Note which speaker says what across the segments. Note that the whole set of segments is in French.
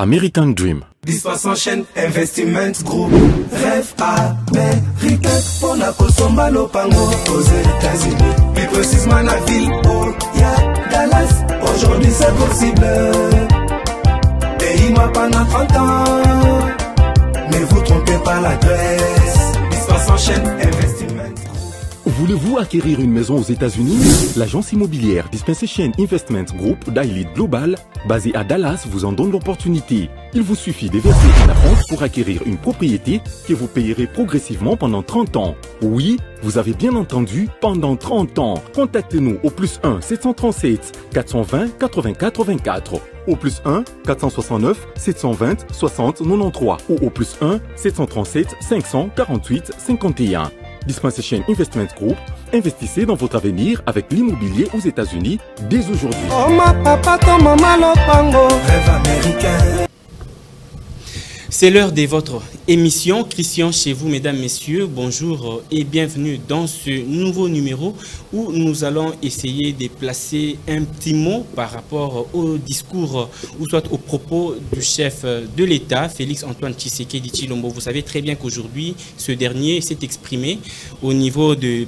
Speaker 1: American Dream.
Speaker 2: Dispace en chaîne Investment Group. Rêve américain pour la Kosomba Lopango aux États-Unis. Plus précisément la ville où il y a Dallas. Aujourd'hui c'est possible. Pays moi pendant 30 ans. Ne vous trompez pas l'adresse. Dispace en chaîne Investment.
Speaker 1: Voulez-vous acquérir une maison aux États-Unis? L'agence immobilière Dispensation Investment Group d'Elite Global, basée à Dallas, vous en donne l'opportunité. Il vous suffit de verser un acompte pour acquérir une propriété que vous payerez progressivement pendant 30 ans. Oui, vous avez bien entendu, pendant 30 ans. Contactez-nous au +1 737 420 80 84, au +1 469 720 60 93 ou au +1 737 548 51. Dispensation Investment Group, investissez dans votre avenir avec l'immobilier aux États-Unis dès aujourd'hui.
Speaker 2: Oh ma papa, ton maman Lopango. Rêve américain.
Speaker 3: C'est l'heure de votre émission. Christian chez vous, mesdames, messieurs. Bonjour et bienvenue dans ce nouveau numéro où nous allons essayer de placer un petit mot par rapport au discours ou soit aux propos du chef de l'État, Félix Antoine Tshisekedi Tshilombo. Vous savez très bien qu'aujourd'hui, ce dernier s'est exprimé au niveau de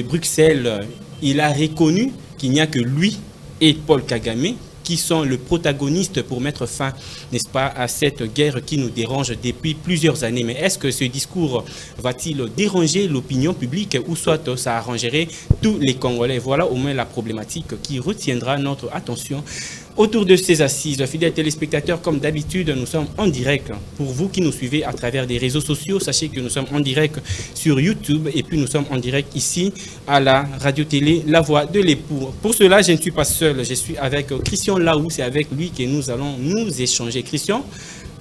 Speaker 3: Bruxelles. Il a reconnu qu'il n'y a que lui et Paul Kagame qui sont le protagoniste pour mettre fin, n'est-ce pas, à cette guerre qui nous dérange depuis plusieurs années. Mais est-ce que ce discours va-t-il déranger l'opinion publique ou soit ça arrangerait tous les Congolais? Voilà au moins la problématique qui retiendra notre attention autour de ces assises. Fidèles téléspectateurs, comme d'habitude, nous sommes en direct. Pour vous qui nous suivez à travers des réseaux sociaux, sachez que nous sommes en direct sur YouTube et puis nous sommes en direct ici à la radio-télé La Voix de l'époux. Pour cela, je ne suis pas seul, je suis avec Christian Laou, c'est avec lui que nous allons nous échanger. Christian,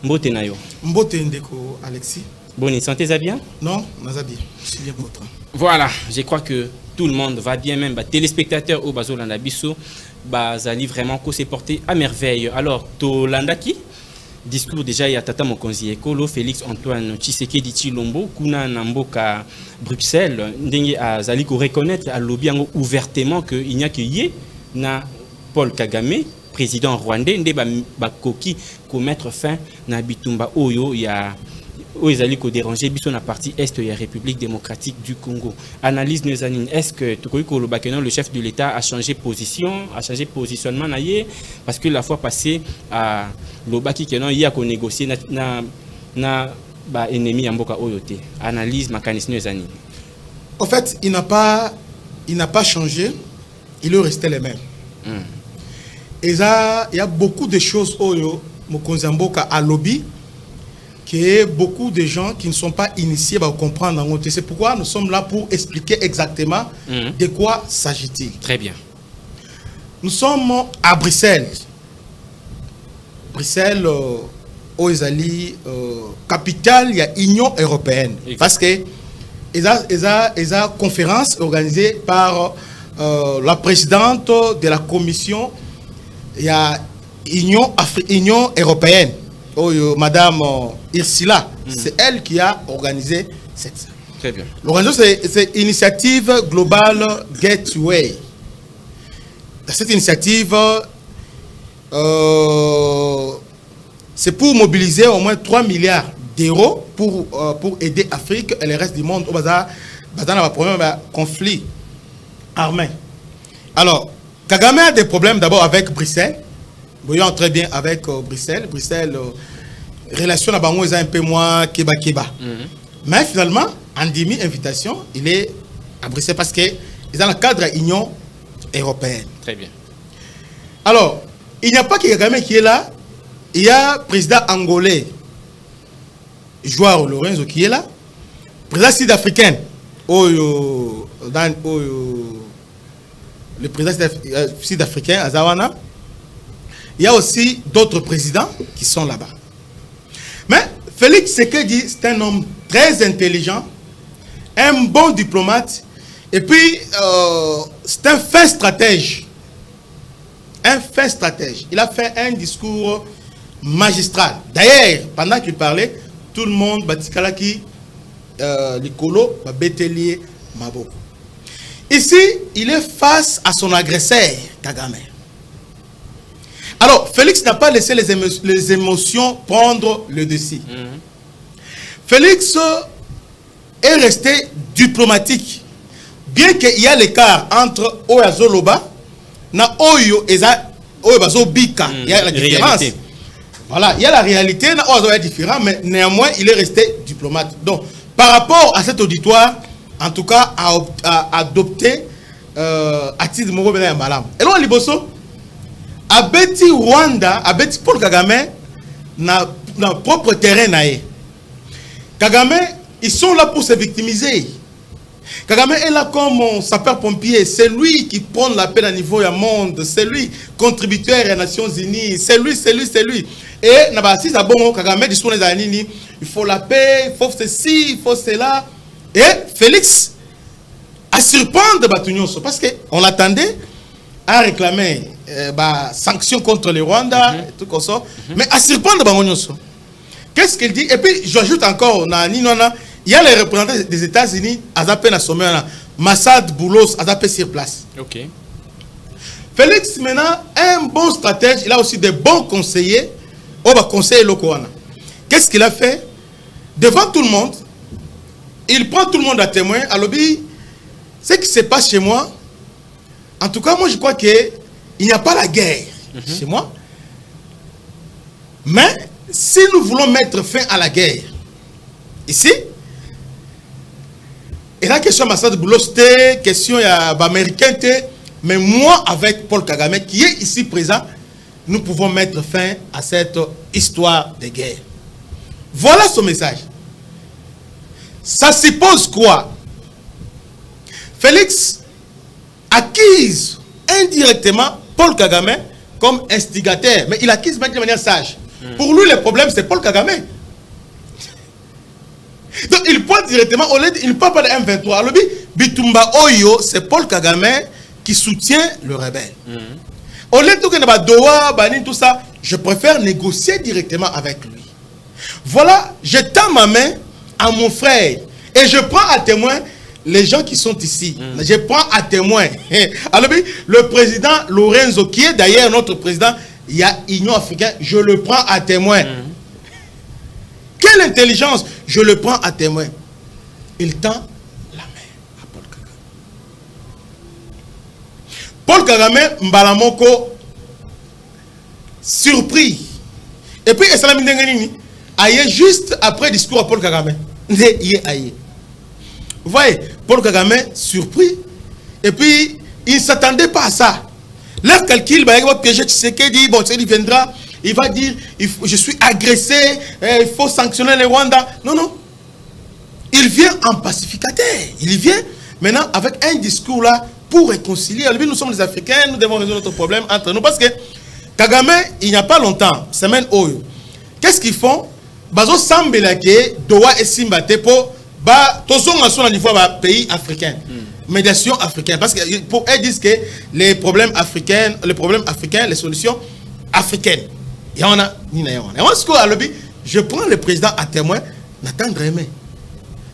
Speaker 3: Mbote Nayo.
Speaker 4: Mbote Ndeko, Alexis.
Speaker 3: Bonne santé, ça bien?
Speaker 4: Non, Nazabi, je suis bien votre.
Speaker 3: Voilà, je crois que tout le monde va bien, même téléspectateurs au Bazolanda Bisso. Bazali vraiment qu'on s'est porté à merveille. Alors, Tolandaki, discours déjà il y a Tata Mokonzi Ekolo, Félix Antoine Tshisekedi Tshilombo, Kuna Namboka Bruxelles, Ndenge Azali ko reconnaître à l'Obiango ouvertement qu'il n'y a que Yé na Paul Kagame, président rwandais, Nde Bakoki ko mettre fin na Bitumba Oyo, il y a Oezali ko déranger biso na partie est de la République démocratique du Congo. Analyse Nezanine, est-ce que Tokoyiko Lobakenon, le chef de l'État, a changé position, a changé positionnement parce que la fois passée à Lobaki Kenon, il y a qu'on négocier na ennemi Mboka Oyote. Analyse mécanisme Nezanine.
Speaker 4: En fait, il n'a pas changé, il est resté les mêmes. Et ça, il y a beaucoup de choses Oyo Mokonzi Mboka à lobby que beaucoup de gens qui ne sont pas initiés vont comprendre. C'est pourquoi nous sommes là pour expliquer exactement de quoi s'agit-il.
Speaker 3: Très bien.
Speaker 4: Nous sommes à Bruxelles. Bruxelles, Oezali, capitale, il y a Union européenne. Exactement. Parce que il y a conférence organisée par la présidente de la commission, il y a Union européenne. Madame Ursula, c'est elle qui a organisé cette.
Speaker 3: Très bien.
Speaker 4: L'organisation, c'est Initiative Global Gateway. Dans cette initiative, c'est pour mobiliser au moins 3 milliards d'euros pour aider l'Afrique et le reste du monde dans un problème de conflit armé. Alors, Kagame a des problèmes d'abord avec Bruxelles. Voyons très bien avec Bruxelles. Bruxelles, relation à Bango est un peu moins keba. Mais finalement, en demi-invitation, il est à Bruxelles parce qu'il est dans le cadre de l'Union européenne.
Speaker 3: Très bien.
Speaker 4: Alors, il n'y a pas que Kagame qui est là. Il y a le président angolais, Joao Lorenzo, qui est là. Le président sud-africain, le président sud-africain, Azawana. Il y a aussi d'autres présidents qui sont là-bas. Mais Félix Tshisekedi, c'est un homme très intelligent, un bon diplomate, et puis c'est un fin stratège. Un fin stratège. Il a fait un discours magistral. D'ailleurs, pendant qu'il parlait, tout le monde, Batikalaki, Likolo, Betelier, Maboko. Ici, il est face à son agresseur, Kagame. Alors, Félix n'a pas laissé les émotions prendre le dessus. Félix est resté diplomatique. Bien qu'il y a l'écart entre Oyazoloba et Oyo Bika, il y a la différence. Voilà, il y a la réalité, il y a différent, mais néanmoins, il est resté diplomate. Donc, par rapport à cet auditoire, en tout cas, à adopter Ati de Moro Bena Malam. Et là, Liboso, Abeti Rwanda, Abeti Paul Kagame, na propre terrain naé. Kagame, ils sont là pour se victimiser. Kagame est là comme un sapeur-pompier. C'est lui qui prend la paix à niveau du monde. C'est lui, contributeur des Nations Unies. C'est lui. Et si ça bon, Kagame dit il faut la paix, il faut ceci, il faut cela. Et Félix a surprendre Batunyoso parce qu'on l'attendait à réclamer sanctions contre le Rwanda, et tout comme ça. Mais à surprendre Batunyoso. Qu'est-ce qu'il dit? Et puis j'ajoute encore, il y a les représentants des États-Unis à Zapé na sommet, Massad Boulos à Zapé sur place. Ok. Félix maintenant un bon stratège, il a aussi des bons conseillers. On va conseiller Lokoana. Qu'est-ce qu'il a fait? Devant tout le monde, il prend tout le monde à témoin. À l'obéi, ce qui se passe chez moi, en tout cas, moi je crois qu'il n'y a pas la guerre chez moi. Mais si nous voulons mettre fin à la guerre, ici, et la question Massad Boulos, question américaine, mais moi avec Paul Kagame qui est ici présent, nous pouvons mettre fin à cette histoire de guerre. Voilà son message. Ça suppose quoi? Félix accuse indirectement Paul Kagame comme instigateur, mais il accuse de manière sage. Pour lui, le problème, c'est Paul Kagame. Donc, il pointe directement, il ne parle pas de M23. Alors, Bitumba Oyo, c'est Paul Kagame qui soutient le rebelle. Au lieu de tout ça, je préfère négocier directement avec lui. Voilà, je tends ma main à mon frère et je prends à témoin les gens qui sont ici. Je prends à témoin. Alors, le président Lorenzo, qui est d'ailleurs notre président, il y a Union africaine, je le prends à témoin. Quelle intelligence, je le prends à témoin. Il tend la main à Paul Kagame. Paul Kagame, Mbalamoko, surpris. Et puis, Essalami Ndengenini, aïe, juste après le discours à Paul Kagame. Vous voyez, Paul Kagame, surpris. Et puis, il ne s'attendait pas à ça. Leur calcul, il va piéger Tshisekedi, bon, il viendra, il va dire, je suis agressé, il faut sanctionner les Rwandais. Non, non. Il vient en pacificateur. Il vient maintenant avec un discours là pour réconcilier. Nous sommes les Africains, nous devons résoudre notre problème entre nous. Parce que Kagame, il n'y a pas longtemps, semaine Oyo, qu'est-ce qu'ils font? Bazo Sambelake, Doha et Simbate pour au niveau des pays africains. Médiation africaine. Parce qu'ils disent que les problèmes africains, les solutions africaines. Il y en a. Je prends le président à témoin, n'attendre aimé.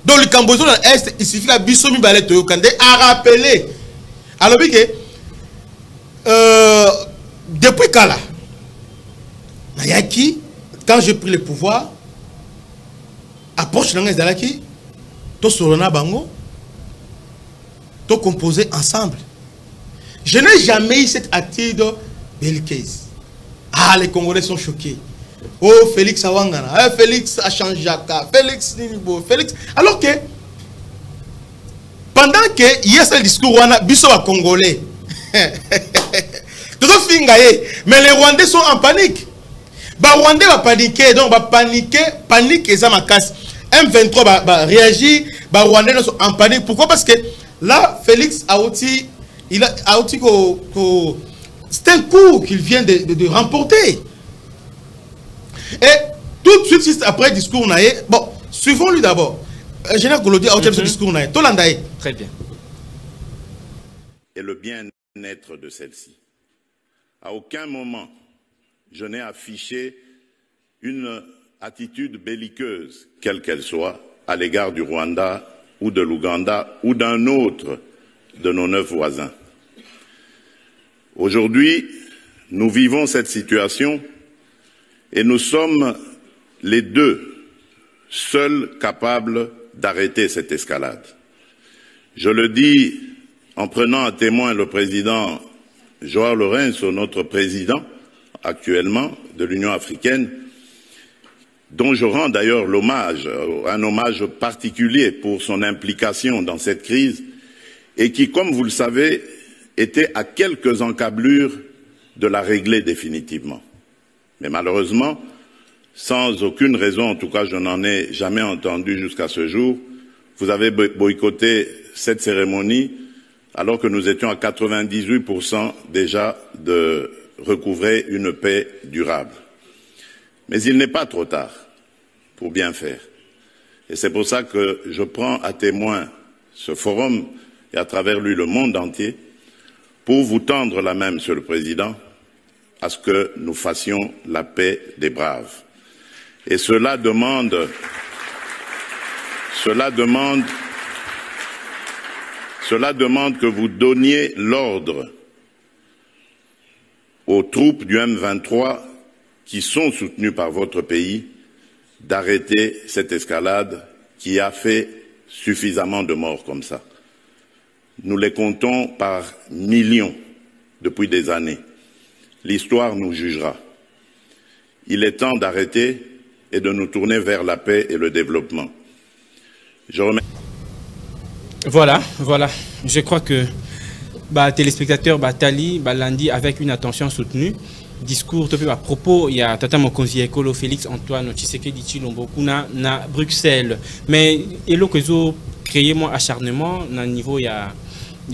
Speaker 4: Donc le Cambodge dans l'Est, il suffit qu'à Bissomi Balé Toyokande à rappeler. Alors que depuis Kala, Nayaki, quand j'ai pris le pouvoir, approche l'Angleterre d'Alaki, to Sorona Bango, to composer ensemble. Je n'ai jamais eu cette attitude belliqueuse. Ah, les Congolais sont choqués. Oh, Félix Awangana, Félix Achanjaka, Félix Ninibo, Félix. Alors que, pendant que il y a ce discours, on a biso à Congolais. Mais les Rwandais sont en panique. Les Rwandais vont paniquer, donc vont paniquer, panique et ça m'a casse. M23 va réagir, les Rwandais sont en panique. Pourquoi? Parce que là, Félix a aussi, c'est un coup qu'il vient de remporter. Et tout de suite, juste après le discours, bon, suivons-lui d'abord. Général Golodi a ce discours.
Speaker 3: Très bien.
Speaker 5: Et le bien-être de celle-ci. À aucun moment, je n'ai affiché une attitude belliqueuse, quelle qu'elle soit, à l'égard du Rwanda ou de l'Ouganda ou d'un autre de nos 9 voisins. Aujourd'hui, nous vivons cette situation et nous sommes les deux seuls capables d'arrêter cette escalade. Je le dis en prenant à témoin le président Joao Lourenço, notre président actuellement de l'Union africaine, dont je rends d'ailleurs l'hommage, un hommage particulier pour son implication dans cette crise, et qui, comme vous le savez, était à quelques encablures de la régler définitivement. Mais malheureusement, sans aucune raison, en tout cas je n'en ai jamais entendu jusqu'à ce jour, vous avez boycotté cette cérémonie alors que nous étions à 98% déjà de recouvrer une paix durable. Mais il n'est pas trop tard pour bien faire. Et c'est pour ça que je prends à témoin ce forum et à travers lui le monde entier pour vous tendre la main, Monsieur le Président, à ce que nous fassions la paix des braves. Et cela demande que vous donniez l'ordre aux troupes du M23 qui sont soutenues par votre pays d'arrêter cette escalade qui a fait suffisamment de morts comme ça. Nous les comptons par millions depuis des années. L'histoire nous jugera. Il est temps d'arrêter et de nous tourner vers la paix et le développement. Je remercie.
Speaker 3: Voilà. Je crois que téléspectateurs Tali Landi avec une attention soutenue. Discours à propos, il y a Tata Mokonzi Ekolo Félix Antoine Tshisekedi Tshilombo kuna na Bruxelles. Mais il y a créé mon acharnement na niveau il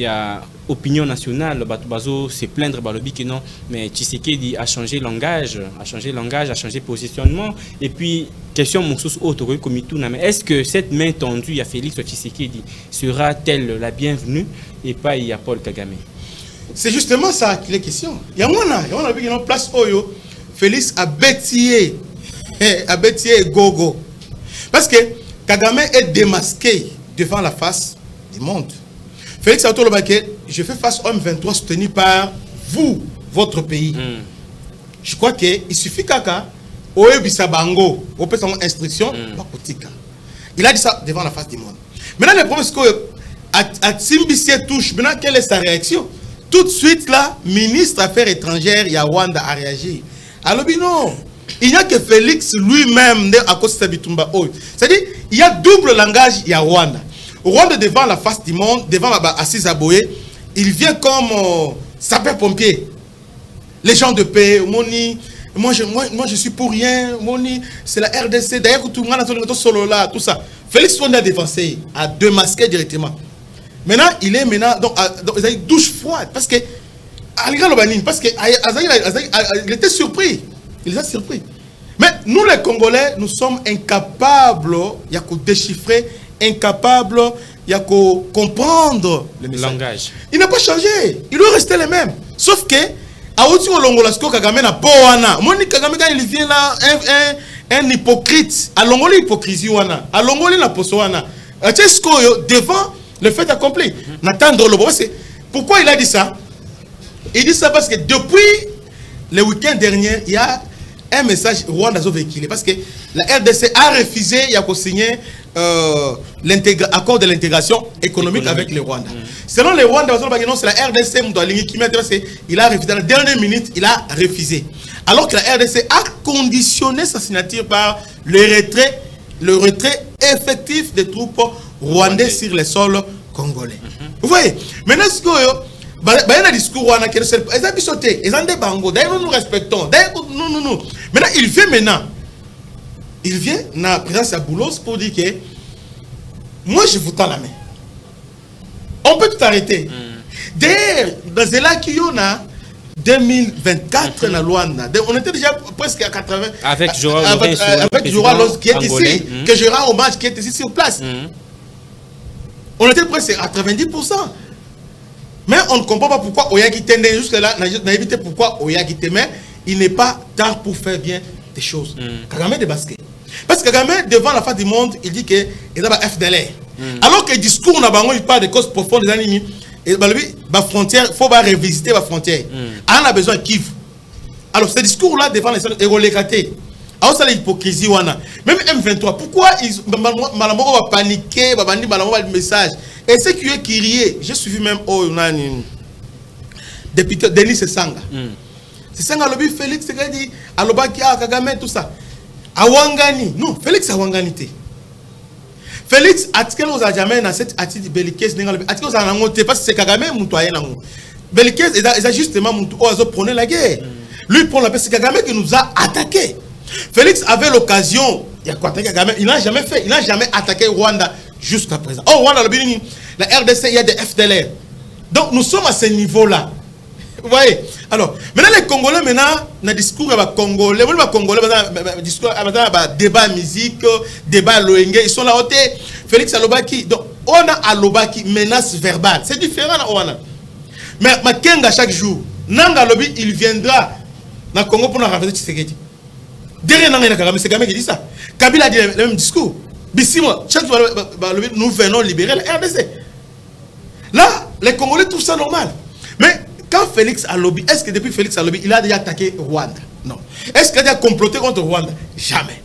Speaker 3: y a opinion nationale bazo se plaindre balobi que non mais Tshisekedi a changé langage, a changé positionnement et puis question monsous autre comme tout mais est-ce que cette main tendue à Félix Tshisekedi sera-t-elle la bienvenue et pas il y a Paul Kagame?
Speaker 4: C'est justement ça qui est question. Il y a une place Oyo, Félix a bêtillé Gogo. Parce que Kagame est démasqué devant la face du monde. Félix a dit je fais face au M23 soutenu par vous, votre pays. Je crois qu'il suffit kaka Oebisabango, on peut son instruction, il a dit ça devant la face du monde. Maintenant, le problème c'est que à Simbissier touche, maintenant quelle est sa réaction? Tout de suite, là, ministre Affaires étrangères, Yawanda a réagi. Alors, non, il n'y a que Félix lui-même, à cause de Bitumba. C'est-à-dire, il y a double langage Yawanda. Rwanda devant la face du monde, devant Assis Aboye, il vient comme sapeur-pompier. Les gens de paix, moi je suis pour rien, c'est la RDC, d'ailleurs, tout le monde solo là, tout ça. Félix Wanda a dévancé, a démasqué directement. Maintenant, il est donc il a une douche froide parce que il était surpris. Il les a surpris. Mais nous les Congolais, nous sommes incapables de déchiffrer, incapables de comprendre
Speaker 3: le langage.
Speaker 4: Il n'a pas changé. Il doit rester le même. Sauf que à Oti Olongolasko Kagame na Poana. Moni Kagame quand il vient là un hypocrite. À Longoli hypocrisie wana. À Longoli la posoana. Devant le fait accompli. N'attendre le bon. Pourquoi il a dit ça? Il dit ça parce que depuis le week-end dernier, il y a un message Rwanda a véhiculé. Parce que la RDC a refusé, il y a signé l'accord de l'intégration économique avec le Rwanda. Selon les Rwandais, c'est la RDC il a refusé. Dans la dernière minute, il a refusé. Alors que la RDC a conditionné sa signature par le retrait effectif des troupes rwandais sur le sol congolais. Vous voyez, maintenant, ce que il y a un discours qui est sauté, ils ont des bangos, d'ailleurs nous respectons, nous. Maintenant, il vient dans la présence à Boulos pour dire que moi je vous tends la main. On peut tout arrêter. D'ailleurs, dans ce là qui y en a 2024 dans Luanda, on était déjà presque à 80
Speaker 3: avec Joao
Speaker 4: qui est ici, que je rends hommage qui est ici sur place. On était presque à 90%. Mais on ne comprend pas pourquoi Oyagi Tende, jusque-là, on a évité pourquoi Oyagi Tende, mais il n'est pas tard pour faire bien des choses. Kagame est démasqué. Parce que Kagame, devant la face du monde, il dit qu'il y a un FDLR. Alors que le discours, il parle des causes profondes des ennemis. Et la frontière, il faut revisiter la frontière. On a besoin de Kivu. Alors, ce discours-là devant les est relégaté. Alors, ça, l'hypocrisie, même M23, pourquoi ils ont paniqué, le message. Et ce qui est crié, j'ai suivi même député Denis Sesanga. Sesanga, le Félix, c'est qu'il dit, Alobaki, Kagame, tout ça. Awangani, non, Félix Awangani. Félix, article aux jamais dans cette attitude belliqueuse, article aux anangote, parce que c'est Kagame, Moutouayen. Belliqueuse, il justement prenait la guerre. Lui, pour la paix, c'est Kagame qui nous a attaqués. Félix avait l'occasion, il n'a jamais fait, il n'a jamais attaqué Rwanda jusqu'à présent. Oh, Rwanda, la RDC, il y a des FDLR. Donc, nous sommes à ce niveau-là. Vous voyez? Alors, maintenant, les Congolais, dans le discours Congolais, discours, débat musique, débat loenge, ils sont là, Félix Alobaki. Donc, on a Alobaki, menace verbale. C'est différent, on a. Mais Makenga, chaque jour, Nanga Lobi, il viendra dans le Congo pour nous renverser Tshisekedi. Derrière Nanga Kagame, c'est Kagame qui dit ça. Kabila a dit le même discours. Bissimo, chaque jour, nous venons libérer la RDC. Là, les Congolais trouvent ça normal. Mais quand Félix Alobi, est-ce que depuis Félix Alobi, il a déjà attaqué Rwanda? Non. Est-ce qu'il a déjà comploté contre Rwanda? Jamais.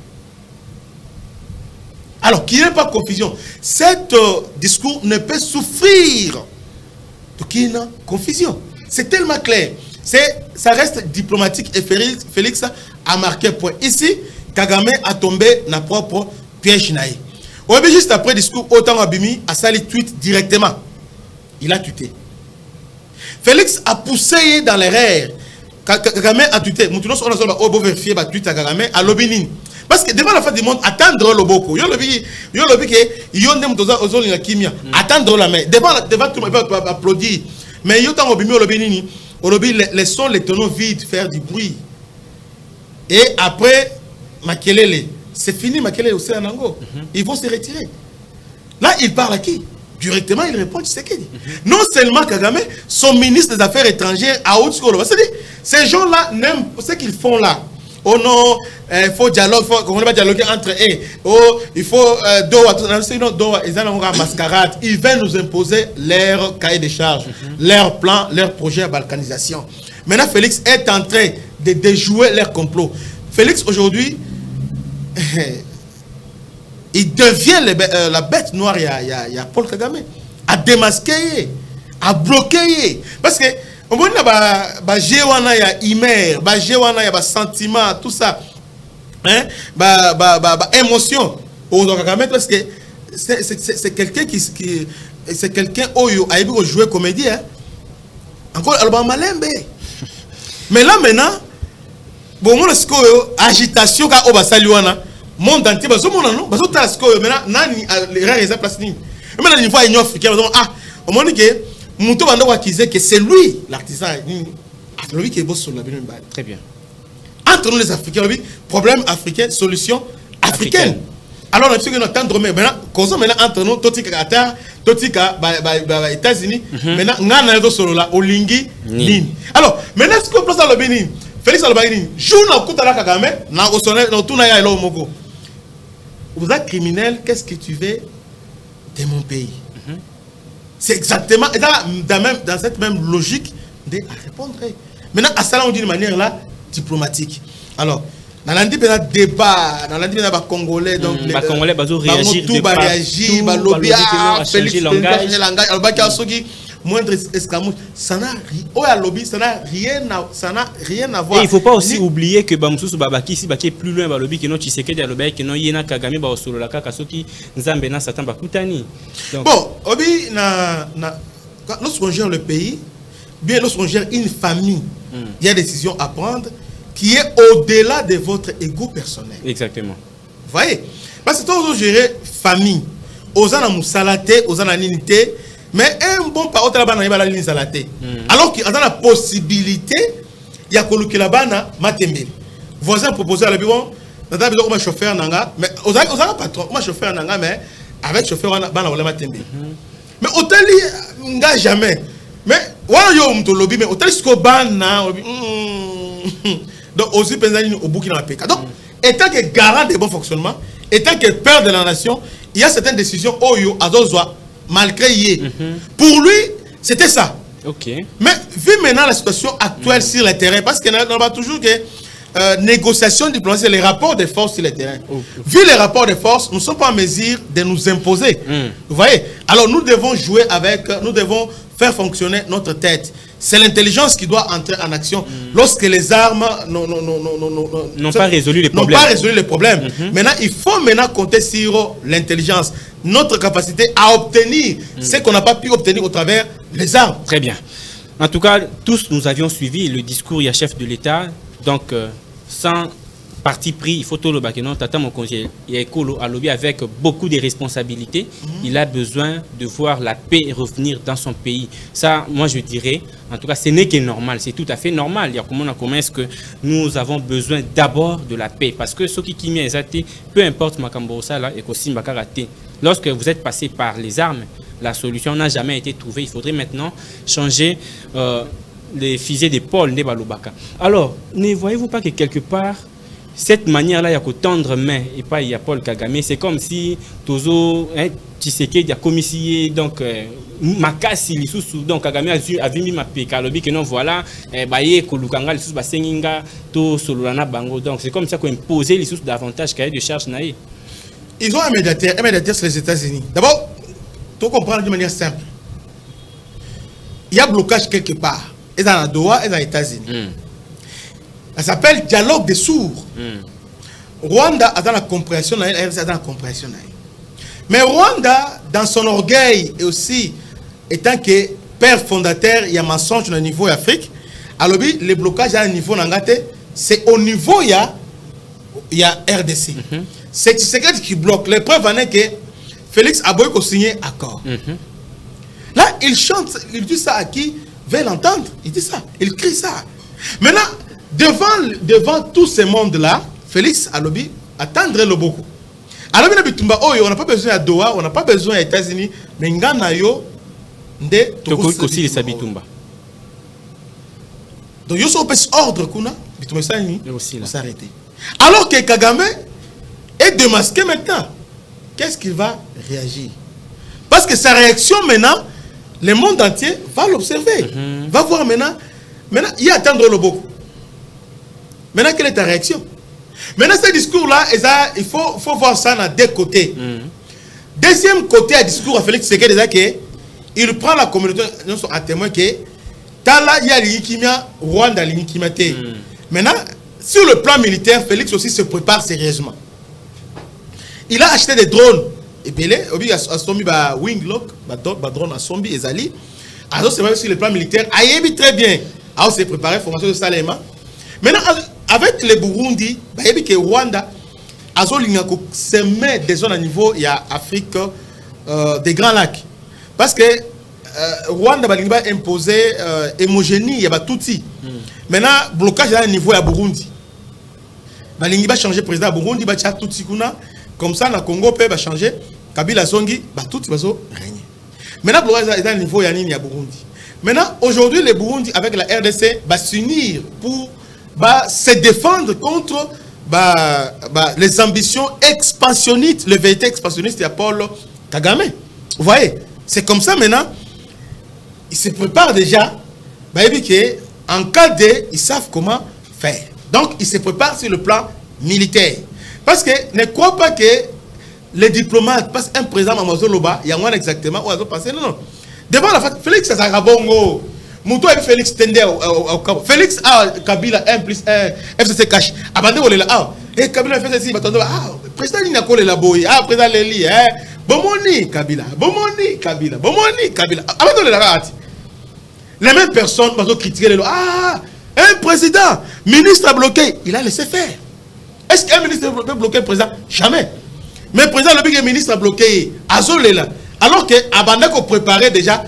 Speaker 4: Alors, qu'il n'y ait pas de confusion. Cet discours ne peut souffrir qu'il y ait confusion. C'est tellement clair. Ça reste diplomatique et Félix a marqué point. Ici, Kagame a tombé dans propre piège naïf. Juste après le discours, autant Abimi a sali tweet directement. Il a tweeté. Félix a poussé dans l'erreur. Kagame a tweeté. Nous avons vérifié le tweet à Kagame à l'Obinin. Parce que devant la fin du monde, attendre le beaucoup. Attendre la main. Devant tout le monde, applaudir. Mais il y a Obimi l'Obinini. Laissons les tonneaux vides faire du bruit. Et après, Makelele, c'est fini, Makelele aussi en Ango. Ils vont se retirer. Là, il parle à qui? Directement, il répond Tshisekedi. Non seulement Kagame, son ministre des Affaires étrangères à Haute-Skolo. C'est-à-dire, ces gens-là n'aiment ce qu'ils font là. Oh non, il faut dialogue, on va dialoguer entre eux. Oh, il faut mascarade. Ils veulent nous imposer leur cahier de charges, leur plan, leur projet à balkanisation. Maintenant, Félix est en train de déjouer leur complot. Félix, aujourd'hui, il devient la bête noire. Il y a Paul Kagame. À démasquer, à bloquer. Parce que, on voit qu'il y a humeur, il y a sentiment, tout ça. Hein? Émotion. Parce que c'est quelqu'un qui c'est quelqu'un qui a joué comédie. Hein? Encore, alors, malembe. Mais là, maintenant, bon, mon agitation, quand on va saluer, monde entier, maintenant, les rares exemples, maintenant, il faut une offre qui au moment que Moutou Bando va accuser que c'est lui, l'artisan, lui qui est beau sur la bine.
Speaker 3: Très bien.
Speaker 4: Entre nous les Africains, problème africain, solution africaine. Alors, on a besoin d'entendre, mais maintenant, causons maintenant entre nous, Totika Qatar, Totika États-Unis, maintenant, on a un solo là, Olingi, Nin. Alors, maintenant, ce qu'on place dans le Bénin, Félix Alobagini, joue dans le coup de la Kagame, dans tout le monde. Vous êtes criminel, qu'est-ce que tu veux de mon pays? C'est exactement dans cette même logique de répondre. Maintenant, à ça, on dit de manière là, diplomatique. Alors, dans l'année débat, dans l'année Congolais, donc
Speaker 3: les Congolais vont réagir,
Speaker 4: tout va réagir, va lobby, Félix langage, moindre escamouche, ça n'a rien à voir.
Speaker 3: Et il ne faut pas aussi oublier que Bamoussou Babaki, si Baki est plus loin, Balobi, que non Tshisekedi a lobby, que non Yena Kagame, Baosolo la Kakasoki, Nzambe na Satan Bakutani.
Speaker 4: Bon, Obi, lorsqu'on gère le pays, bien lorsqu'on gère une famille, il y a des décisions à prendre qui est au-delà de votre ego personnel.
Speaker 3: Exactement.
Speaker 4: Vous voyez? Parce que quand on gère famille, aux ana moussalate, aux ana ninité, mais un bon parole là-bas n'a pas la ligne salaté. Alors qu'il y a la possibilité, il y a que là-bas n'a matembe. Voisin proposé à la bureau, on a besoin de chauffeur nanga, mais aux ana patron, on chauffeur nanga, mais avec chauffeur on a la matembe. Mais hôtel n'a jamais. Mais voilà yo mto lobby, mais hôtel sco bana. Donc aussi pensez au Burkina Faso. Donc étant que garant de bon fonctionnement, étant que père de la nation, il y a certaines décisions oyo azozoa malgré yé. Pour lui, c'était ça.
Speaker 3: Ok.
Speaker 4: Mais vu maintenant la situation actuelle sur le terrain, parce qu'on a toujours que négociation diplomatique, les rapports de force sur le terrain. Vu les rapports de force, nous ne sommes pas en mesure de nous imposer. Vous voyez? Alors nous devons jouer avec, nous devons faire fonctionner notre tête. C'est l'intelligence qui doit entrer en action lorsque les armes
Speaker 3: n'ont pas résolu les problèmes.
Speaker 4: Maintenant, il faut maintenant compter sur l'intelligence, notre capacité à obtenir ce qu'on n'a pas pu obtenir au travers des armes.
Speaker 3: Très bien. En tout cas, tous nous avions suivi le discours du chef de l'État. Donc, sans parti pris, il faut tout le baquenon, tata mon congé, avec beaucoup de responsabilités. Il a besoin de voir la paix revenir dans son pays. Ça, moi, je dirais, en tout cas, ce n'est que normal. C'est tout à fait normal. Il y a comment est-ce que nous avons besoin d'abord de la paix. Parce que ce qui m'est exacté, peu importe ma cambosa là, et aussi ma karaté. Lorsque vous êtes passé par les armes, la solution n'a jamais été trouvée. Il faudrait maintenant changer les fusées d'épaule de Balobaka. Alors, ne voyez-vous pas que quelque part, cette manière-là, il y a qu'au tendre main et pas il y a Paul Kagame, c'est comme si Tozo, Tshisekedi a commissionné donc Makasi lisusu donc Kagame a vu ma pécalobi que non voilà baye kolukanga lisusu basenginga to sololana bango donc c'est comme ça qu'on imposait lisusu davantage cahier de charge naïe.
Speaker 4: Ils ont un médiateur sur les États-Unis. D'abord, tu comprends de manière simple. Il y a blocage quelque part. Et dans la Doha et dans les États-Unis. Ça s'appelle dialogue des sourds. Rwanda a dans la compréhension, RDC a dans la compréhension. Mais Rwanda, dans son orgueil et aussi étant que père fondateur, il y a mensonge au niveau Afrique. Alors, le blocage à un niveau n'angate, c'est au niveau il y a RDC. C'est Tshisekedi qui bloque. Les preuves en est que Félix Aboyko signé accord. Là, il chante, il dit ça à qui veut l'entendre. Il dit ça, il crie ça. Maintenant, devant tout ce monde-là, Félix Alobi attendrait le beaucoup. Alors, on n'a pas besoin de Doha, on n'a pas besoin des États-Unis, mais Nganayo, de
Speaker 3: Tokosi Sabitumba.
Speaker 4: Donc, il y a un ordre qu'on a,
Speaker 3: on
Speaker 4: s'arrêter. Alors que Kagame est démasqué maintenant, qu'est-ce qu'il va réagir? Parce que sa réaction maintenant, le monde entier va l'observer. Va voir maintenant, il y a attendre le beaucoup. Maintenant, quelle est ta réaction? Maintenant, ce discours-là, il faut voir ça dans deux côtés. Deuxième côté, à discours à Félix Tshisekedi, il prend la communauté à témoin que Tala, il y a l'Inkimia, Rwanda, l'Inkimia. Maintenant, sur le plan militaire, Félix aussi se prépare sérieusement. Il a acheté des drones. Et bien, il a acheté un Winglock, un drone à Sombi et Zali. Alors, c'est même sur le plan militaire. Il est très bien. Alors, c'est préparé, formation de Salema. Maintenant, avec le Burundi, il y a que Rwanda a semé des zones à niveau, il y a Afrique, des Grands Lacs. Parce que Rwanda a imposé hémogénie, il y a Tutsi. Maintenant, blocage à un niveau à Burundi. Il va changer président à Burundi, il va changer Tutsi. Comme ça, le Congo peut changer. Kabila Zongi, Tutsi va régner. Maintenant, blocage à un niveau à Burundi. Maintenant, aujourd'hui, le Burundi avec la RDC va s'unir pour se défendre contre les ambitions expansionnistes, le vérité expansionniste de Paul Kagame. Vous voyez, c'est comme ça maintenant, ils se préparent déjà, en cas de, ils savent comment faire. Donc, ils se préparent sur le plan militaire. Parce que ne crois pas que les diplomates, parce qu'un président Mamadou Loba, il y a moins exactement où ils ont passé, non. Devant la fête, Félix Azarabongo. Moutou et Félix Tender au Cabo. Félix a Kabila 1 plus 1 FCC cash. Abandé ou là. Et Kabila fait ceci. Président Ninako le laboy. Président Leli. Bomoni Kabila. Bomoni Kabila. Bomoni Kabila. Abandé là. Les mêmes personnes vont critiquer le un président, ministre a bloqué. Il a laissé faire. Est-ce qu'un ministre peut bloquer le président? Jamais. Mais le président, le ministre a bloqué. Azolé là. Alors que Abandé a préparé déjà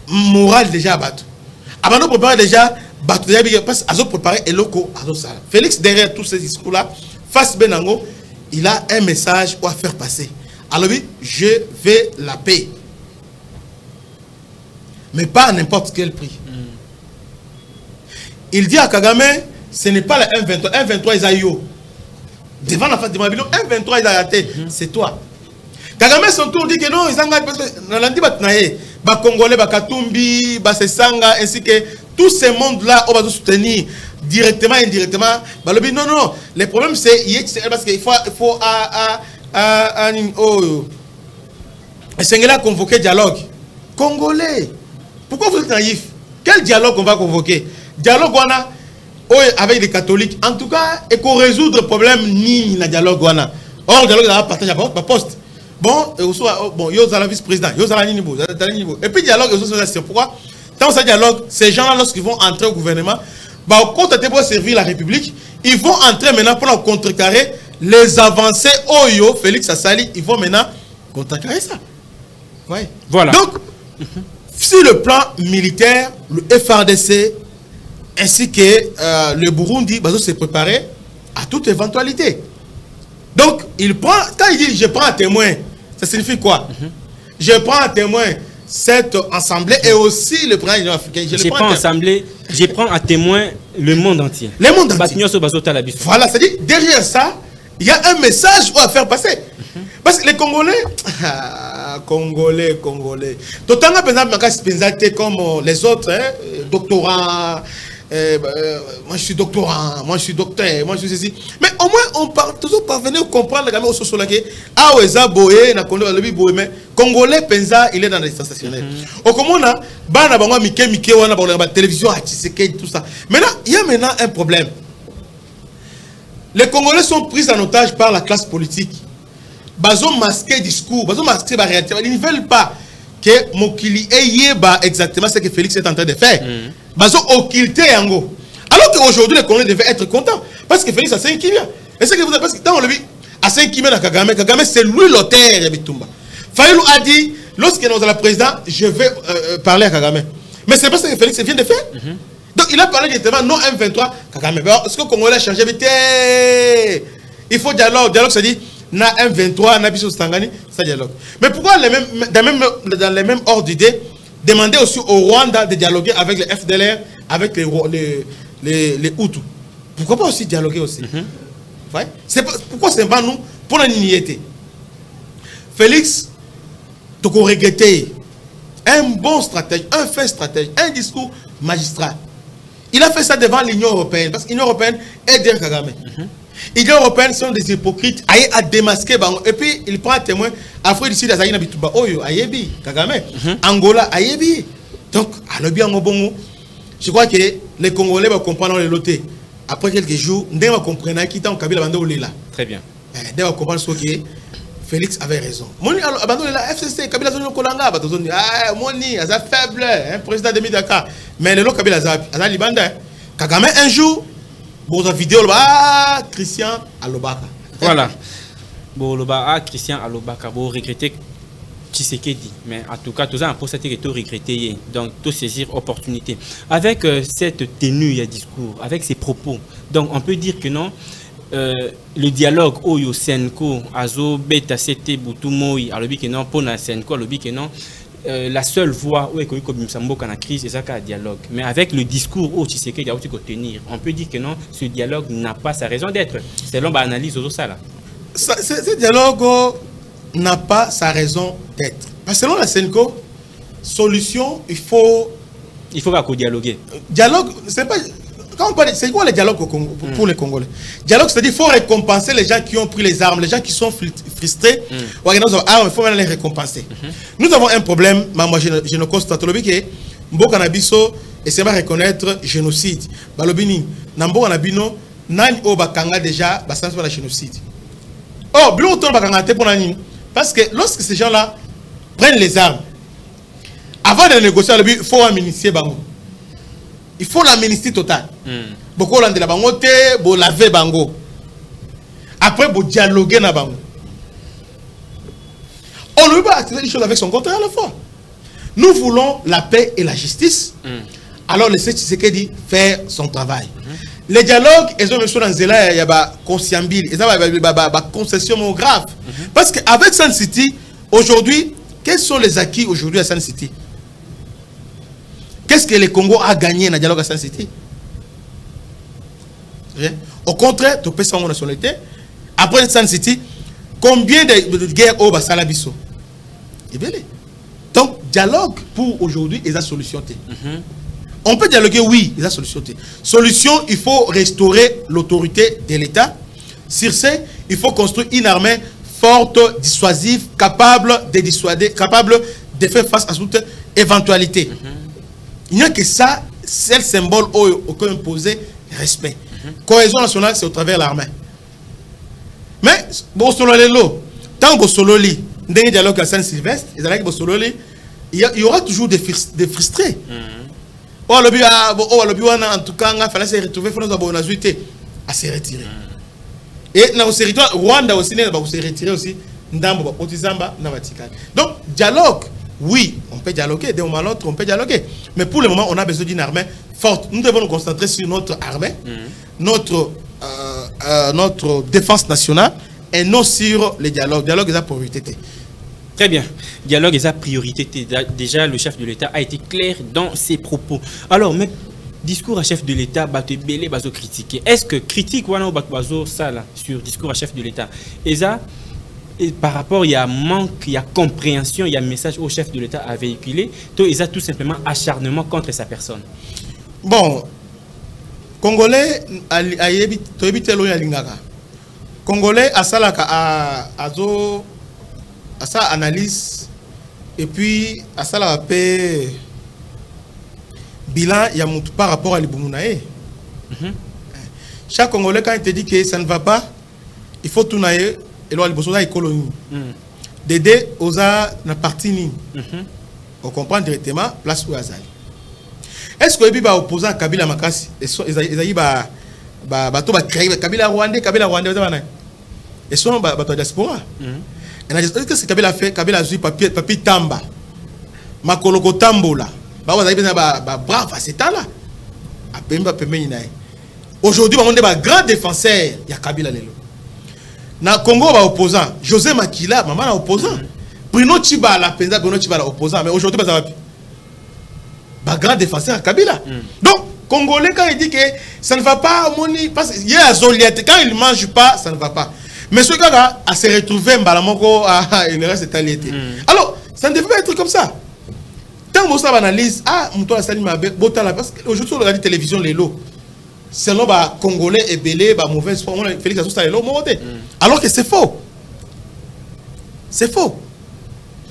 Speaker 4: moral déjà abattu. Abandon préparer déjà, parce qu'ils préparé et loco. Félix, derrière tous ces discours-là, face Benango, il a un message à faire passer. Alors oui, je veux la paix. Mais pas à n'importe quel prix. Il dit à Kagame, ce n'est pas le 1-23. 1-23, ils aillent devant la face de Mabilo, 1-23, ils aillent. C'est toi. Kagame, son tour, dit que non, ils ont parce que dans l'andi batnaye. ba Congolais, ba Katumbi, ba Sesanga, ainsi que tous ces mondes-là, on va soutenir directement, indirectement. Non, non, le problème c'est parce qu'il faut convoquer dialogue. Congolais, pourquoi vous êtes naïfs? Quel dialogue on va convoquer? Dialogue avec les catholiques, en tout cas, et qu'on résoudre le problème ni na dialogue. Or, le dialogue va partager à poste. Bon, il y a le vice-président, il y a niveau. Et puis, dialogue, c'est pourquoi, dans ce dialogue, ces gens-là, lorsqu'ils vont entrer au gouvernement, pour servir la République, ils vont entrer maintenant pour contrecarrer les avancées. Oyo, Félix Assali, ils vont maintenant contrecarrer ça. Ouais. Voilà. Donc, sur le plan militaire, le FRDC ainsi que le Burundi se préparer à toute éventualité. Donc, quand il dit je prends un témoin, ça signifie quoi? Je prends un témoin cette assemblée et aussi le président africain. Je prends à témoin le monde entier. Le monde entier. Voilà, c'est-à-dire derrière ça, il y a un message à faire passer. Parce que les Congolais, Congolais. D'autant que, par exemple, comme les autres, doctorants, moi je suis doctorant, moi je suis docteur, moi je suis ceci. Mais au moins, on part toujours parvenir à comprendre la Congolais, Penza, il est dans les sensationnels. Au comment on a, télévision, tout ça. Maintenant, il y a maintenant un problème. Les Congolais sont pris en otage par la classe politique. Ils ont masqué discours, ils ont masqué la réalité. Ils ne veulent pas que Mokili ait exactement ce que Félix est en train de faire. Ils ont occulté Yango. Alors qu'aujourd'hui, les Congolais devaient être contents. Parce que Félix a 5 kilomètres. Et ce que vous avez, parce que dans le but, à 5 kilomètres à Kagame, Kagame c'est lui l'auteur de Bitumba. Fayulu a dit, lorsque nous avons le président, je vais parler à Kagame. Mais c'est pas ce que Félix vient de faire. Donc il a parlé directement, non M23, Kagame. Est-ce que le Congolais a changé? Il faut dialogue. Dialogue, ça dit, na M23, na Bissau Stangani, ça dialogue. Mais pourquoi dans les mêmes ordres d'idées, demander aussi au Rwanda de dialoguer avec les FDLR, avec les Hutus? Pourquoi pas aussi dialoguer aussi? Ouais. Pourquoi c'est pas nous pour la niété? Félix, tu as regretté un bon stratège, un fin stratège, un discours magistral. Il a fait ça devant l'Union européenne, parce que l'Union européenne est derrière Kagame. L'Union européenne sont des hypocrites, à démasquer. Et puis il prend un témoin. Afrique du Sud, Ayebi, Kagame, Angola, Ayebi. Donc, je crois que les Congolais vont comprendre le loté. Après quelques jours, ils vont comprendre qu'ils ont Kabila Bandolé là. Très bien. Ils vont comprendre ce que Félix avait raison. Moni Bandolé là, FCC, Kabila Zono Kolanga, Moni, Aza faible, un président de Midaka. Mais le Kabila Aza Libanda. Kagame un jour, bon la vidéo là, Christian Alobaka. Voilà. Bon là, Christian Alobaka, bon regretter Tshisekedi, mais en tout cas, tout ça pour cette que regretter, donc tout saisir opportunité. Avec cette tenue à discours, avec ces propos, donc on peut dire que non, le dialogue Oyo Senko, Azo, Beta, Sete, Boutumoi, alobi que non, Pona Senko, alobi que non, la seule voie où est comme Sambo quand la crise, c'est ça qu'un dialogue. Mais avec le discours où Tshisekedi a aussi tenir, on peut dire que non, ce dialogue n'a pas sa raison d'être. Selon l'analyse de ça là. Ce dialogue n'a pas sa raison d'être. Selon la Senko, solution, il faut pas dialoguer. Dialogue, c'est pas. Quand on parle, c'est quoi le dialogue pour les Congolais? Dialogue, c'est-à-dire qu'il faut récompenser les gens qui ont pris les armes, les gens qui sont frustrés. Il faut maintenant les récompenser. Nous avons un problème, moi je ne constate pas que Mboka Nabiso essaie de reconnaître génocide. Balobini, Nambo Nabino, Nani Obakanga déjà, ça c'est pas le génocide. Oh, bien autant Bakanga pour Nani. Parce que lorsque ces gens-là prennent les armes, avant de négocier, il faut amnistier Bango. Il faut l'amnistie totale. Beaucoup de la Bango, pour laver Bango. Après, pour dialoguer na Bango. On ne peut pas accepter les choses avec son contraire à la fois. Nous voulons la paix et la justice. Alors, laissez Tshisekedi faire son travail. Les dialogues, ils ont mis dans Zela, il y a conciliabile, il y a concession grave. Parce qu'avec Sun City, aujourd'hui, quels sont les acquis aujourd'hui à Sun City? Qu'est-ce que le Congo a gagné dans le dialogue à Sun City? Au contraire, tu peux savoir nationalité. Après Sun City, combien de guerres au Basalabiso? Et bien, Donc, dialogue pour aujourd'hui, il y a solution. On peut dialoguer, oui, il y a solution. Solution, il faut restaurer l'autorité de l'État. Sur ce, il faut construire une armée forte, dissuasive, capable de dissuader, capable de faire face à toute éventualité. Il n'y a que ça, c'est le symbole auquel imposer respect. Cohésion nationale, c'est au travers de l'armée. Mais, bon, tant que Sololi, dans le dialogue à Saint-Sylvestre, il y aura toujours des frustrés. En tout cas, il fallait se retrouver, il fallait se retirer. Et dans le territoire, Rwanda aussi, il va se retirer aussi. Donc, dialogue, oui, on peut dialoguer. D'un moment à l'autre, on peut dialoguer. Mais pour le moment, on a besoin d'une armée forte. Nous devons nous concentrer sur notre armée, notre défense nationale, et non sur les dialogues. Le dialogue est la priorité.
Speaker 3: Très bien. Dialogue est la priorité. Déjà, le chef de l'État a été clair dans ses propos. Alors, mais discours à chef de l'État, Belé bazo critiquer. Est-ce que critique ou bazo ça là sur discours à chef de l'État? Et ça, par rapport, il y a manque, il y a compréhension, il y a un message au chef de l'État à véhiculer. Il y a tout simplement acharnement contre sa personne.
Speaker 4: Bon, Congolais, Congolais, à ça analyse et puis à ça la paix bilan il y a par rapport à l'Ibumunae. Chaque Congolais quand il te dit que ça ne va pas, il faut tout naïe et là il y colonie. D'aider aux a na partie ni. On comprend directement place où azali. Est-ce que il va opposer à Kabila Makasi et ils ba to ba créer Kabila Rwandais et sont ba diaspora. Est-ce que c'est Kabila fait Kabila a papier tamba makoloko tambola brave c'est là aujourd'hui on est un grand défenseur il y a Kabila lelo na Congo ba opposant José Makila maman na opposant Bruno Tshibala penza Bruno Tshibala opposant mais aujourd'hui ba grand défenseur Kabila. Donc Congolais quand il dit que ça ne va pas parce qu'il y a Zoliette quand il mange pas ça ne va pas. Mais ce gars a se retrouvé il reste talité. Alors, ça ne devait pas être comme ça. Tant que ça analyse, Moutoua Salim parce qu'aujourd'hui, on regarde la télévision, les lots. Selon les Congolais et Belé, mauvais sport, Félix Assousta, les lots, alors que c'est faux. C'est faux.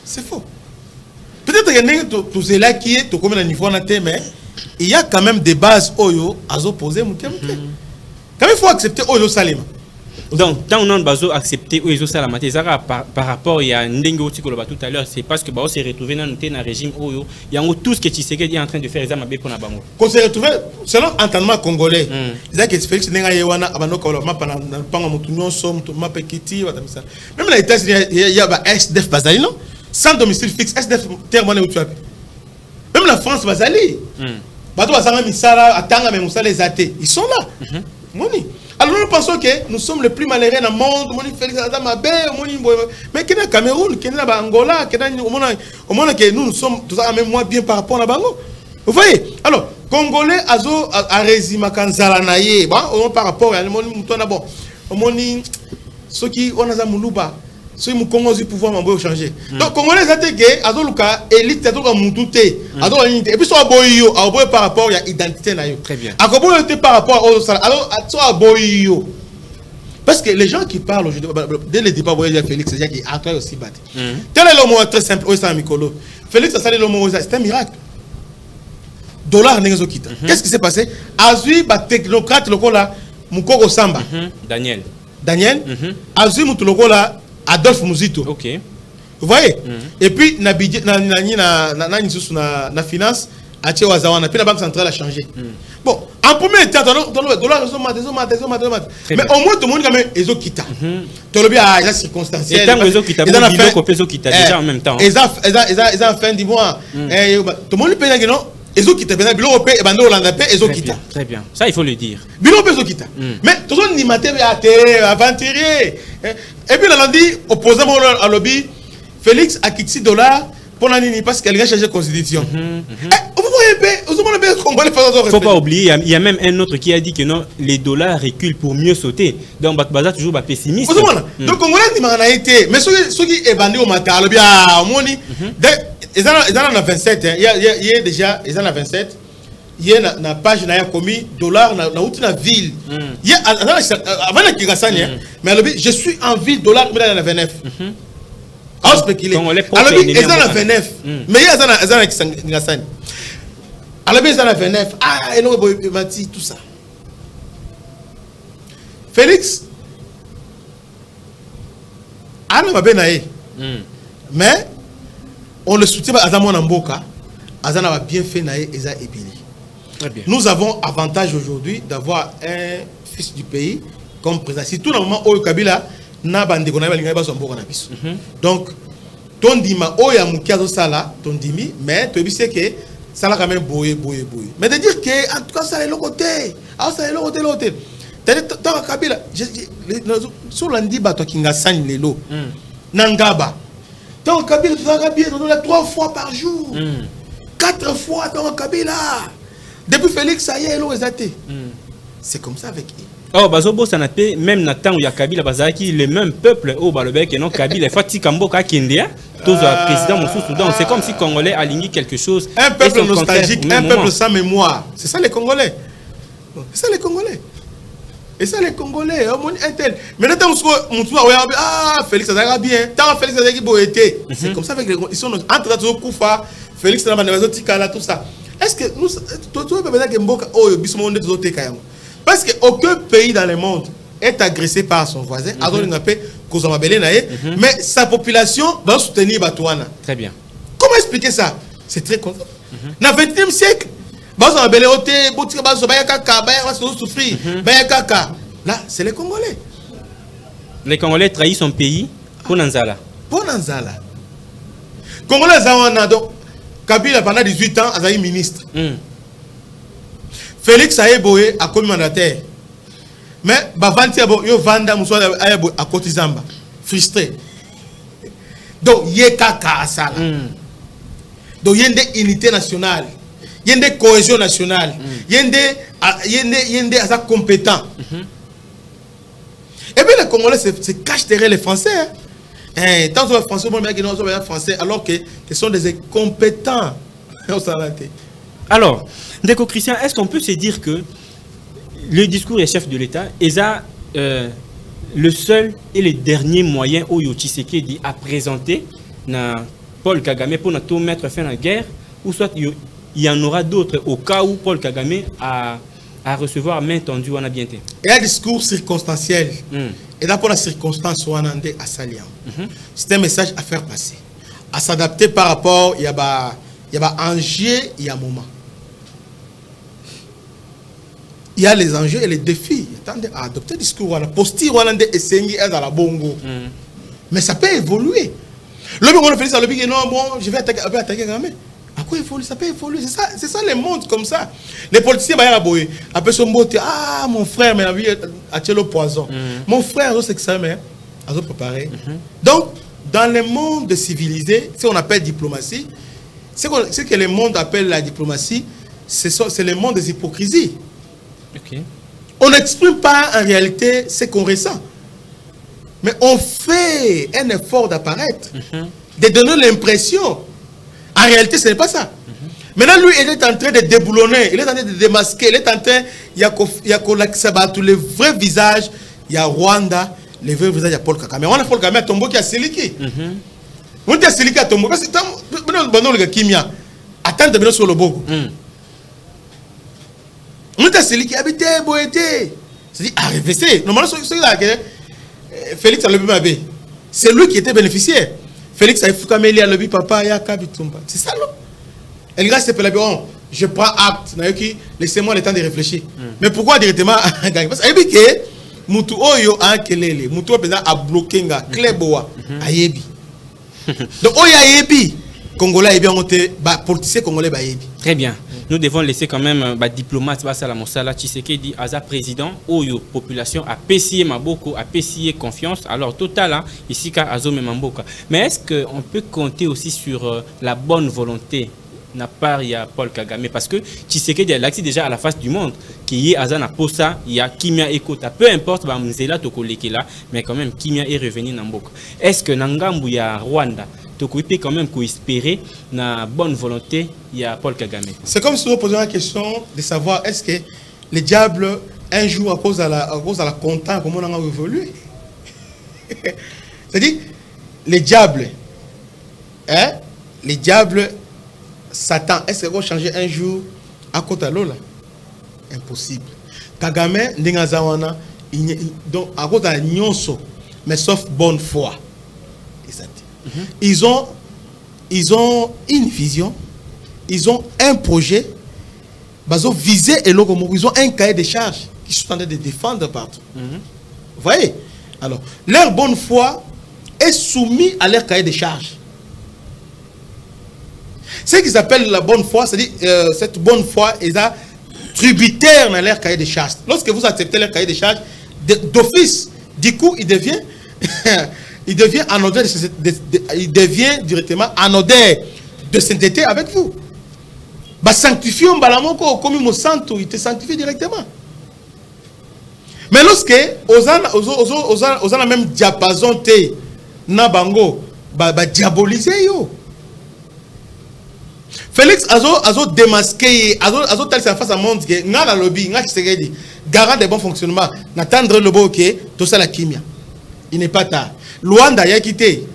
Speaker 4: C'est faux. Peut-être qu'il y a tous ces là qui est comme un niveau en mais il y a quand même des bases Oyo à opposer. Quand il faut accepter Oyo Salim.
Speaker 3: Donc, tant on a accepté par rapport à Ndengo tout à l'heure, c'est parce que on s'est retrouvé dans un régime où il y a tout ce que Tshisekedi est en train de faire.
Speaker 4: Qu'on s'est retrouvé, selon l'entendement congolais, il y a que Félix Nengayewana, même les États-Unis, il y a SDF Bazali, non? Sans domicile fixe, SDF terminé où tu as. Même la France Bazali. Ils sont là. Alors nous pensons que nous sommes les plus malheureux dans le monde. Mais qu'il y a Cameroun, qu'il y a Angola, qu'il y a que nous sommes tous même moins bien par rapport à Bango. Vous voyez? Alors, Congolais a résumé Kanzalanaye par rapport à ceux qui ont un Moulouba. Ceux qui ont du pouvoir m'ont changer. Donc, Congolais a été que Azoluka élite Azoka Moutouté. Et puis, soit Boyo, par rapport à l'identité.
Speaker 3: Très bien.
Speaker 4: À par rapport au salaire. Alors, soit Boyo. Parce que les gens qui parlent aujourd'hui, dès le départ, Félix, c'est qui a aussi battu. Tel est le mot très simple, Félix a salé le mot, c'est un miracle. Dollar n'est-ce pas. Qu'est-ce qui s'est passé? Azui, technocrate, le là, Moukoko Samba.
Speaker 3: Daniel. Azui, Moutoulo là. Adolphe Mouzito. Ok.
Speaker 4: Vous voyez? Et puis, na finance, la Banque centrale a changé. Bon, en premier temps, mais au moins, tout le monde est quitté. Tout le monde est circonstanciel.
Speaker 3: Et tant que les quittent, déjà en même temps.
Speaker 4: Ils ont fin du mois. Tout le monde peut dire non. Ils ont quitté. Très
Speaker 3: bien. Ça, il faut le dire.
Speaker 4: Mais tout le monde dit matin, aventurier. Et puis, on a dit, opposant à lobby, Félix a quitté $, pour l'année parce qu'elle a changé la constitution. Il
Speaker 3: ne faut pas oublier, il y a même un autre qui a dit que non, les dollars reculent pour mieux sauter. Donc, Bakbaza toujours pessimiste.
Speaker 4: Donc, on a dit, mais ceux qui est bandé au matin, ils en ont 27, hein. Il y a déjà, ils en ont 27. Il y a une page qui a commis $, dans toute la ville. Il y a, avant la Kigasani, mais je suis en ville, $, mais il y en a 29. Alors, spéculer. Alors, ils en ont 29. Mais il y a Kigasani. Alors, ils en ont 29. Ah, il y a tout ça. Félix, mais on le soutient à Zamon Namboka. Azana va bien fait naé Eza Ebili. Nous avons avantage aujourd'hui d'avoir un fils du pays comme président. Si tout le moment où Kabila n'a pas de donc ton dima oya mukiazo sala ton dimi mais tu sais que ça l'a quand même boyé. Mais de dire que en tout cas ça est le côté. Ah ça est le côté. Dans Kabila sur l'andi bato kinga sani lelo nangaba. Dans Kabila tu vas bien 3 fois par jour. 4 fois dans Kabila. Depuis Félix, ça y est, c'est comme ça avec lui.
Speaker 3: Oh, Bazobo, ça n'a pas, même Nathan ou Yakabila, Bazaki, le même peuple, oh, Balobek et non Kabila, Fati Kamboka Kindia, tous les présidents au Soudan. C'est comme si Congolais alignent quelque chose.
Speaker 4: Un peuple nostalgique, un peuple sans mémoire. C'est ça les Congolais. C'est ça les Congolais. Et ça les Congolais. Mais maintenant, ah, Félix, ça va bien. Tant Félix, ça va bien. C'est comme ça avec les Congolais. Ils sont entre les Koufa, Félix, ça va bien, tout ça. Est-ce que nous, parce qu'aucun pays dans le monde est agressé par son voisin, mais sa population va soutenir Batouana.
Speaker 3: Très bien.
Speaker 4: Comment expliquer ça? C'est très content. Dans le 20e siècle, là, c'est les Congolais.
Speaker 3: Les Congolais trahissent son pays pour Nanzala.
Speaker 4: Pour Nanzala. Congolais, donc. Kabila pendant 18 ans a été ministre. Félix Ayeboye a commis mandataire. Mais Bavanti yo vanda muso a Kotizamba. Frustré. Donc il y a kaka à ça. Donc il y a une unité nationale. Il y a une cohésion nationale. Il y a une compétent. Et bien les Congolais se cachent derrière les Français. Tant que les Français sont français alors que ce sont des incompétents.
Speaker 3: Alors, Ndeko Christian, est-ce qu'on peut se dire que le discours des chefs de l'État est le seul et le dernier moyen où Tshisekedi a présenté Paul Kagame pour tout mettre fin à la guerre, ou soit il y en aura d'autres au cas où Paul Kagame a recevoir main tendue, on a bien été.
Speaker 4: Il y a un discours circonstanciel. Et là, pour la circonstance, on a à Salian. C'est un message à faire passer. À s'adapter par rapport, il y a enjeux, il y a moment. Il y a les enjeux et les défis. Attendez, à adopter le discours, on a posté, on a essayé dans la bongo. Mais ça peut évoluer. L'homme, on a fait ça, le big, non, bon, je vais attaquer quand même. À quoi évoluer? Ça peut évoluer. C'est ça le monde comme ça. Les politiciens, après son mot, ah, mon frère, mais a tué le poison. Mon frère, c'est que ça, mais a préparé. Donc, dans le monde civilisé, ce qu'on appelle diplomatie, ce que le monde appelle la diplomatie, c'est le monde des hypocrisies. On n'exprime pas en réalité ce qu'on ressent. Mais on fait un effort d'apparaître, de donner l'impression. En réalité, ce n'est pas ça. Maintenant, lui, il est en train de déboulonner, il est en train de démasquer, il est en train, il y a tous les vrais visages, il y a Rwanda, les vrais visages, il y a Paul Kagame. On a Paul Kagame à Tombo qui a Siliki. On a Siliki à Tombo. Parce que le Kimia, attends de venir sur le Bogo. On a Siliki habité, Boété. C'est-à-dire, RVC. Normalement, Félix a le bébé. C'est lui qui était bénéficiaire. Félix a fait Kameli à l'objet papa ya kabitumba. C'est ça non? Elle reste bon, je prends acte. Laissez-moi le temps de réfléchir. Mais pourquoi directement parce que Moutou Oyo a kelele, Moutou a bloqué nga Kleboa ayebi. Donc Oyo ayebi, Congolais bien monté, politicien congolais ayebi.
Speaker 3: Très bien. Nous devons laisser quand même diplomate Basala Mosala Tshisekedi Aza président Oyo population a payé Maboko a payé confiance. Alors total ici qu'à Azome Mamboka. Mais est-ce qu'on peut compter aussi sur la bonne volonté n'a pas il y a Paul Kagame parce que Tshisekedi a l'accès déjà à la face du monde qui est Azana Posa il y a Kimia Ekota peu importe Mzela Tokolekela mais quand même Kimia est revenu Namboka. Est-ce que Nangambu ya Rwanda tu peux quand même espérer na bonne volonté il y a Paul Kagame.
Speaker 4: C'est comme si nous posions la question de savoir est-ce que les diables un jour à cause de la content comment on a évolué. C'est-à-dire les diables Satan est-ce qu'ils vont changer un jour à côté de l'autre? Impossible. Kagame n'engazawana donc à cause de nyonso mais sauf bonne foi. Ils ont une vision, ils ont un projet, ils ont visé et ils ont un cahier de charges qui sont en train de défendre partout. Vous voyez? Alors, leur bonne foi est soumise à leur cahier de charges. Ce qu'ils appellent la bonne foi, c'est-à-dire cette bonne foi est tributaire dans leur cahier de charges. Lorsque vous acceptez leur cahier de charges, d'office, du coup, il devient anodin, il devient directement anodin de s'entêter avec vous. Bah sanctifier un balamoko comme il santo, il te sanctifie directement. Mais lorsque osana même diapason te na bango ba diaboliser yo. Félix azo démasqué azo tel face à monde que nga la lobby nga Tshisekedi garant de bon fonctionnement n'attendre le beau que tout ça la kimia. Il n'est pas tard. Luanda y a quitté.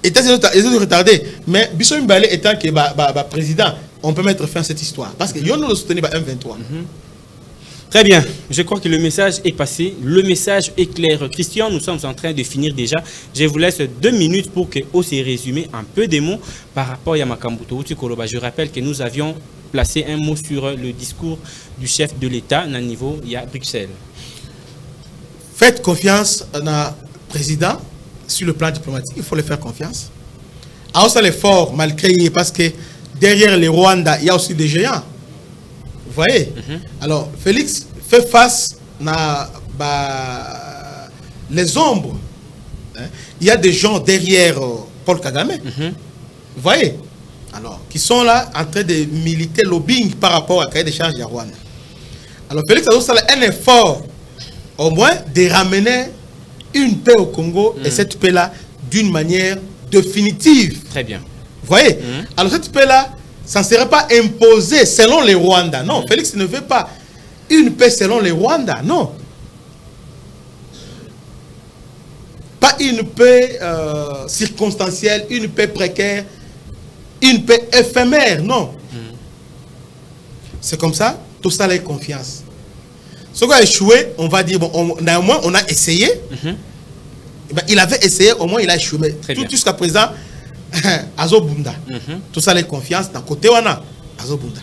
Speaker 4: États-Unis retardé. Mais Bissot Mbale étant que président, on peut mettre fin à cette histoire. Parce que nous le soutenons par M23.
Speaker 3: Très bien. Je crois que le message est passé. Le message est clair. Christian, nous sommes en train de finir déjà. Je vous laisse 2 minutes pour que vous se résumer un peu des mots par rapport à Yamakambuto. Je rappelle que nous avions placé un mot sur le discours du chef de l'État à niveau à Bruxelles.
Speaker 4: Faites confiance à notre président sur le plan diplomatique. Il faut le faire confiance. Alors ça l'effort malgré parce que derrière les Rwandais, il y a aussi des géants. Vous voyez? Alors Félix fait face à les ombres. Il y a des gens derrière Paul Kagame. Vous voyez? Alors qui sont là en train de militer lobbying par rapport à cahier des charges de Rwanda. Alors Félix a aussi un effort au moins de ramener une paix au Congo et cette paix-là d'une manière définitive.
Speaker 3: Très bien.
Speaker 4: Vous voyez? Alors cette paix-là, ça ne serait pas imposé selon les Rwandais. Non, Félix ne veut pas une paix selon les Rwandais. Non. Pas une paix circonstancielle, une paix précaire, une paix éphémère. Non. C'est comme ça, tout ça est confiance. Ce qui a échoué, on va dire, bon, au moins on a essayé. Ben, il avait essayé, au moins il a échoué. Mais tout jusqu'à présent, Azobunda. Tout ça, les confiances, d'un côté, on a Azobunda.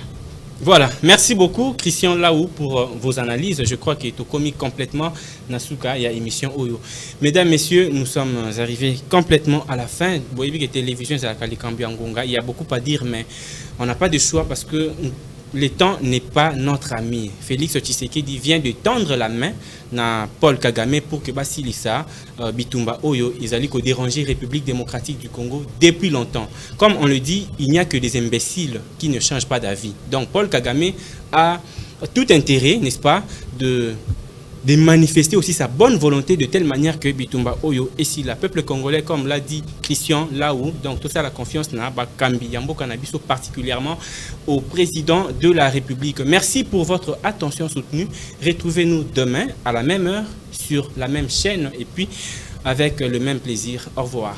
Speaker 3: Voilà, merci beaucoup Christian Laou pour vos analyses. Je crois que tout commis complètement Nasuka, il y a émission Oyo. Mesdames, messieurs, nous sommes arrivés complètement à la fin. Vous voyez que télévision, c'est la Kalikambi Angonga. Il y a beaucoup à dire, mais on n'a pas de choix parce que le temps n'est pas notre ami. Félix Tshisekedi vient de tendre la main à Paul Kagame pour que Basilisa Bitumba Oyo, ils allaient déranger la République démocratique du Congo depuis longtemps. Comme on le dit, il n'y a que des imbéciles qui ne changent pas d'avis. Donc Paul Kagame a tout intérêt, n'est-ce pas, de manifester aussi sa bonne volonté de telle manière que Bitumba Oyo et si le peuple congolais, comme l'a dit Christian Laou, donc tout ça la confiance n'a pas Kambi Yambo Kanabiso, particulièrement au président de la République. Merci pour votre attention soutenue. Retrouvez-nous demain à la même heure sur la même chaîne et puis avec le même plaisir. Au revoir.